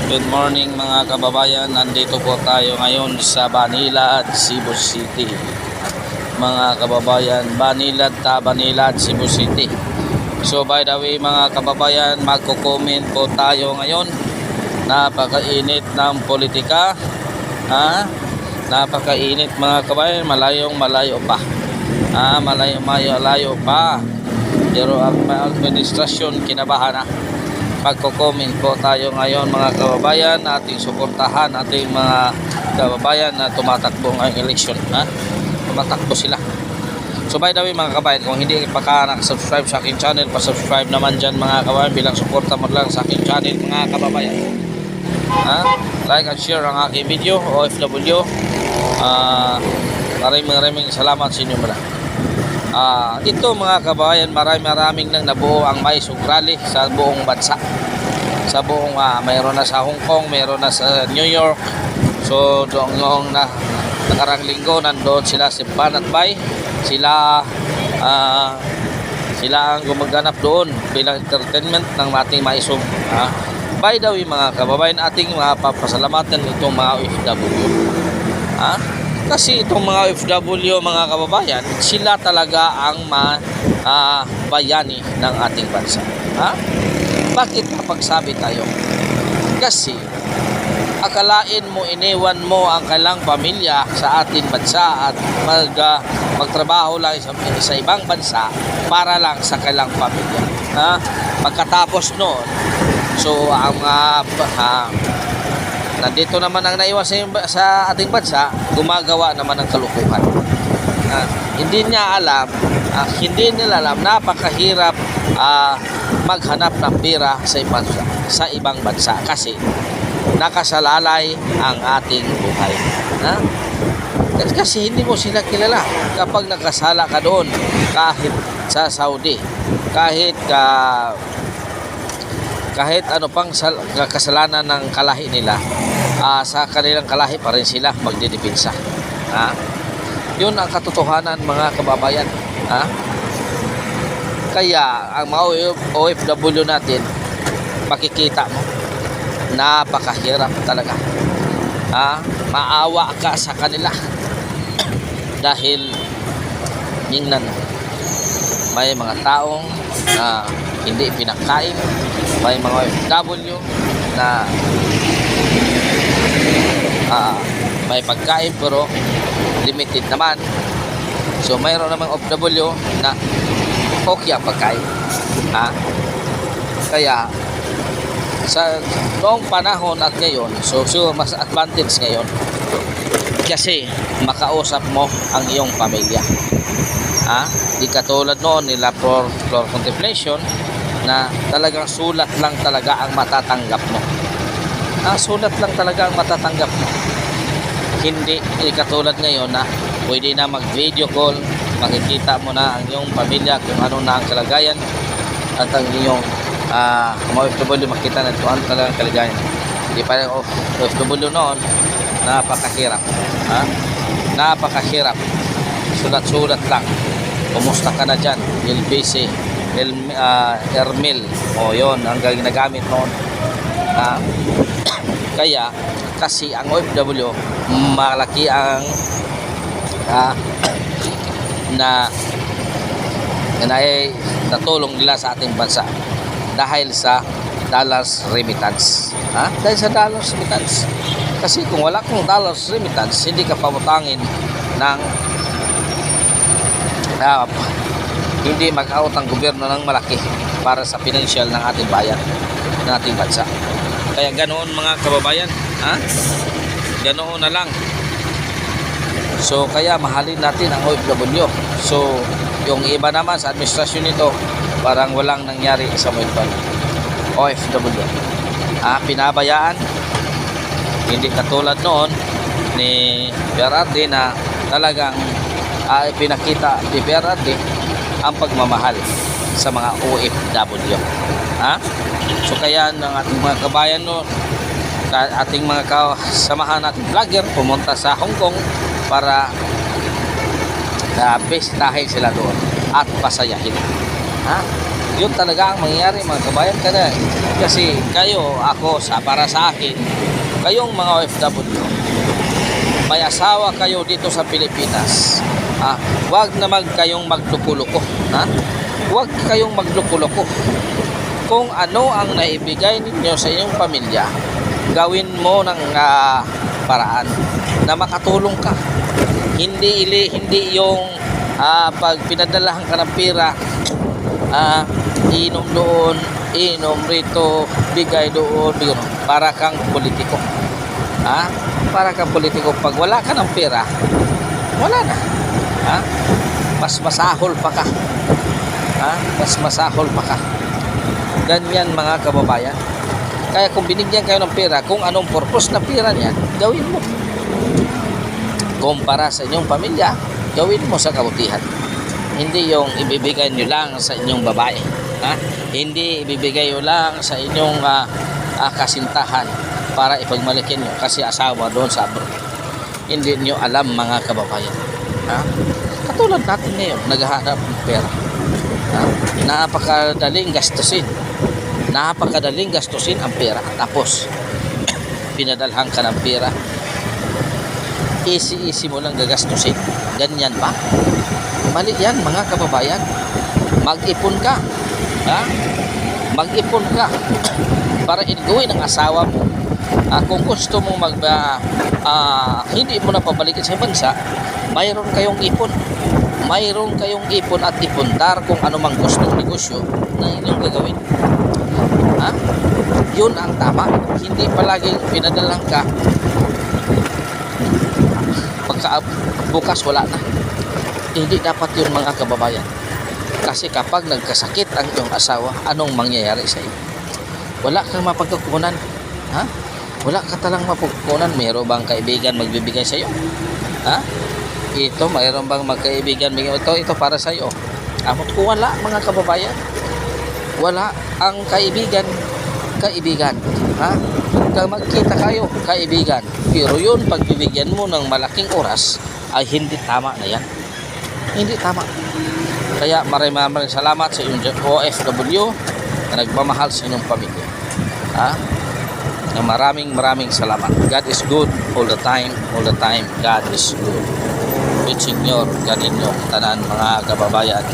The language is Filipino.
Good morning mga kababayan, nandito po tayo ngayon sa Banilad, Cebu City. Mga kababayan, Banilad, Cebu City. So by the way mga kababayan, magko-comment po tayo ngayon. Napakainit ng politika. Napakainit mga kababayan, malayo pa. Malayo pa. Pero ang administrasyon kinabahan na. Magko-comment po tayo ngayon mga kababayan, ating suportahan ating mga kababayan na tumatakbo ngayong election. Tumatakbo sila. So by the way mga kababayan, kung hindi pa ka nakasubscribe sa aking channel, pa-subscribe naman dyan mga kababayan bilang suporta mo lang sa aking channel mga kababayan. Like and share ang aking video, OFW. Maraming salamat sa inyo mga. Ito mga kababayan, maraming nang nabuo ang may sugrali sa buong bansa. Sa buong mayroon na sa Hong Kong, mayroon na sa New York. So doon nakarang linggo nandoon sila si Banat Bay. Sila ang gumaganap doon bilang entertainment ng ating maisog. By the way mga kababayan, ating papasalamatan itong mga OFW. Kasi itong mga OFW mga kababayan, sila talaga ang bayani ng ating bansa. Bakit kapagsabi tayo? Kasi akalain mo, iniwan mo ang kailang pamilya sa ating bansa at magtrabaho lang sa ibang bansa para lang sa kailang pamilya. Pagkatapos noon, so ang nandito naman ang naiwan sa ating bansa, gumagawa naman ng kalukuhan. Hindi nila alam, napakahirap maghanap ng pera sa ibang bansa kasi nakasalalay ang ating buhay. Kasi hindi mo sila kilala kapag nakasala ka doon, kahit sa Saudi, kahit ano pang kasalanan ng kalahi nila, sa kanilang kalahi pa rin sila magdidipinsa. Yun ang katotohanan mga kababayan. Kaya ang mga OFW natin, makikita mo, napakahirap talaga. Maawa ka sa kanila dahil tingnan, may mga taong hindi pinakain, may mga OFW na may pagkain pero limited naman. So mayroon namang OFW na okay ang pagkain. Kaya sa noong panahon at ngayon, so mas advantage ngayon kasi makausap mo ang iyong pamilya. Di katulad noon nila floor contemplation na talagang sulat lang talaga ang matatanggap mo. Sulat lang talaga ang matatanggap mo. Hindi katulad ngayon na pwede na mag-video call, makikita mo na ang iyong pamilya kung ano na ang kalagayan at ang iyong mga OFW makita na ito ang talagang kalagayan. Hindi pa rin OFW noon, napakahirap. Napakahirap. Sulat-sulat lang. Kumusta ka na dyan? LBC, Ermil. Yun ang ginagamit noon. Kaya kasi ang OFW malaki ang natulong nila sa ating bansa dahil sa dollars remittance. Dahil sa dollars remittance. Kasi kung wala kang dollars remittance, hindi ka pamutangin ng hindi mag-out ang gobyerno ng malaki para sa financial ng ating bayan, ng ating bansa. Kaya ganoon mga kababayan, ganoon na lang. So kaya mahalin natin ang OFW. So yung iba naman sa administrasyon nito, parang walang nangyari sa mga OFW. Pinabayaan. Hindi katulad noon ni Berardi na talagang pinakita ni Berardi ang pagmamahal sa mga OFW. So kaya ng ating mga kabayan ating mga kasamahan natin vlogger pumunta sa Hong Kong para bisitahin sila doon at pasayahin. Yun talaga ang mangyayari mga kabayan kada. Kasi kayo, ako, para sa akin, kayong mga OFW, may asawa kayo dito sa Pilipinas. Huwag naman kayong magluko-luko. Huwag kayong magluko-luko. Kung ano ang naibigay ninyo sa inyong pamilya, gawin mo ng paraan na makatulong ka. Hindi yung pag pinadalahan ka ng pera, inom doon, inom rito, bigay doon, para kang politiko. Para kang politiko. Pag wala ka ng pera, wala na. Mas masahol pa ka. Mas masahol pa ka. Ganyan mga kababayan. Kaya kung binigyan kayo ng pera, kung anong purpose na pera niya, gawin mo. Kumpara sa inyong pamilya, gawin mo sa kabutihan. Hindi yung ibibigay nyo lang sa inyong babae. Hindi ibibigay nyo lang sa inyong kasintahan para ipagmalikin nyo kasi asawa doon sa abroad. Hindi nyo alam mga kababayan. Katulad natin ngayon, naghahanap ng pera. Napakadaling gastusin. Napakadaling gastusin ang pera. Tapos, pinadalhan ka ng pera. Easy mo lang gagastusin. Ganyan ba? Mali yan mga kababayan. Mag-ipon ka. Mag-ipon ka para gawin ng asawa mo. Kung gusto mo hindi mo na pabalikin sa bansa, mayroon kayong ipon. Mayroon kayong ipon at ipundar kung anumang gustong negosyo na inyong gagawin. Yun ang tama. Hindi palaging pinadalang ka, pagka bukas wala na. Hindi dapat yun mga kababayan. Kasi kapag nagkasakit ang iyong asawa, anong mangyayari sa iyo? Wala kang mapagkukunan. Wala ka talang mapagkukunan. Mayroon bang kaibigan magbibigay sa iyo? Ito, mayroon bang magkaibigan ito para sa iyo? Wala mga kababayan. Wala ang kaibigan. Kung magkita kayo, kaibigan. Pero yun, pagbibigyan mo ng malaking oras, ay hindi tama na yan. Hindi tama. Kaya maraming salamat sa inyong OFW na nagmamahal sa inyong pamilya. Maraming salamat. God is good all the time. God is good. With Senyor, ganin yung tanan mga kababayan.